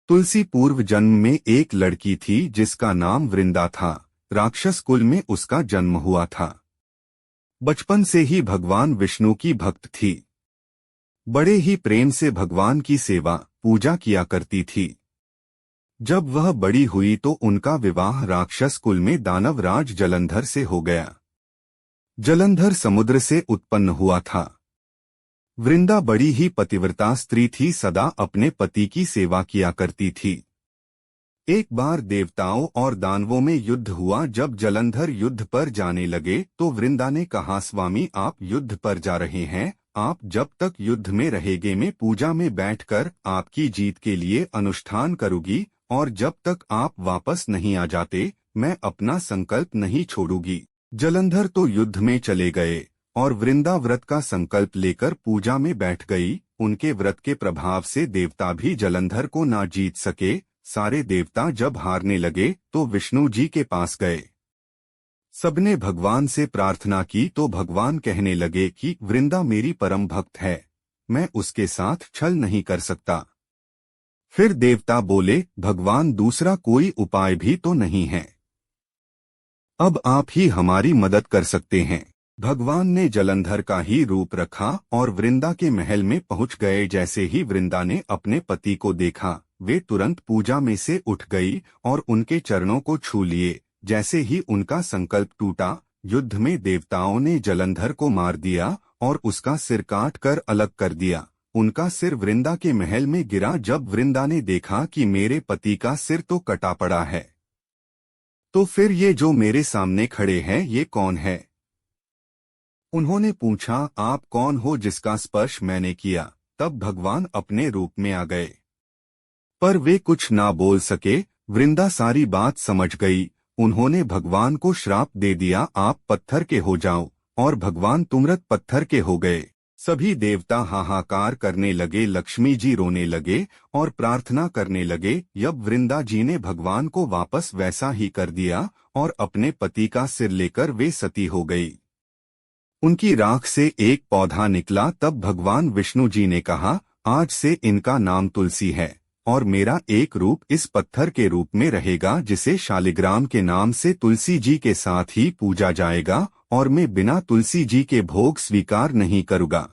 तुलसी पूर्व जन्म में एक लड़की थी जिसका नाम वृंदा था। राक्षस कुल में उसका जन्म हुआ था। बचपन से ही भगवान विष्णु की भक्त थी। बड़े ही प्रेम से भगवान की सेवा पूजा किया करती थी। जब वह बड़ी हुई तो उनका विवाह राक्षस कुल में दानवराज जलंधर से हो गया। जलंधर समुद्र से उत्पन्न हुआ था। वृंदा बड़ी ही पतिव्रता स्त्री थी, सदा अपने पति की सेवा किया करती थी। एक बार देवताओं और दानवों में युद्ध हुआ। जब जलंधर युद्ध पर जाने लगे तो वृंदा ने कहा, स्वामी आप युद्ध पर जा रहे हैं, आप जब तक युद्ध में रहेंगे मैं पूजा में बैठकर आपकी जीत के लिए अनुष्ठान करूंगी, और जब तक आप वापस नहीं आ जाते मैं अपना संकल्प नहीं छोड़ूंगी। जलंधर तो युद्ध में चले गए और वृंदा व्रत का संकल्प लेकर पूजा में बैठ गई। उनके व्रत के प्रभाव से देवता भी जलंधर को ना जीत सके। सारे देवता जब हारने लगे तो विष्णु जी के पास गए। सबने भगवान से प्रार्थना की तो भगवान कहने लगे कि वृंदा मेरी परम भक्त है, मैं उसके साथ छल नहीं कर सकता। फिर देवता बोले, भगवान दूसरा कोई उपाय भी तो नहीं है, अब आप ही हमारी मदद कर सकते हैं। भगवान ने जलंधर का ही रूप रखा और वृंदा के महल में पहुंच गए। जैसे ही वृंदा ने अपने पति को देखा वे तुरंत पूजा में से उठ गई और उनके चरणों को छू लिए। जैसे ही उनका संकल्प टूटा, युद्ध में देवताओं ने जलंधर को मार दिया और उसका सिर काट कर अलग कर दिया। उनका सिर वृंदा के महल में गिरा। जब वृंदा ने देखा कि मेरे पति का सिर तो कटा पड़ा है, तो फिर ये जो मेरे सामने खड़े हैं ये कौन है? उन्होंने पूछा, आप कौन हो जिसका स्पर्श मैंने किया? तब भगवान अपने रूप में आ गए, पर वे कुछ ना बोल सके। वृंदा सारी बात समझ गई। उन्होंने भगवान को श्राप दे दिया, आप पत्थर के हो जाओ, और भगवान तुरंत पत्थर के हो गए। सभी देवता हाहाकार करने लगे, लक्ष्मी जी रोने लगे और प्रार्थना करने लगे। जब वृंदा जी ने भगवान को वापस वैसा ही कर दिया और अपने पति का सिर लेकर वे सती हो गई। उनकी राख से एक पौधा निकला। तब भगवान विष्णु जी ने कहा, आज से इनका नाम तुलसी है और मेरा एक रूप इस पत्थर के रूप में रहेगा, जिसे शालिग्राम के नाम से तुलसी जी के साथ ही पूजा जाएगा, और मैं बिना तुलसी जी के भोग स्वीकार नहीं करूँगा।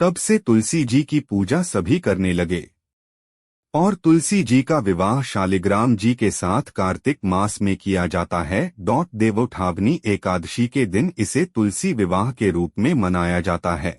तब से तुलसी जी की पूजा सभी करने लगे और तुलसी जी का विवाह शालिग्राम जी के साथ कार्तिक मास में किया जाता है। देवोत्थावनी एकादशी के दिन इसे तुलसी विवाह के रूप में मनाया जाता है।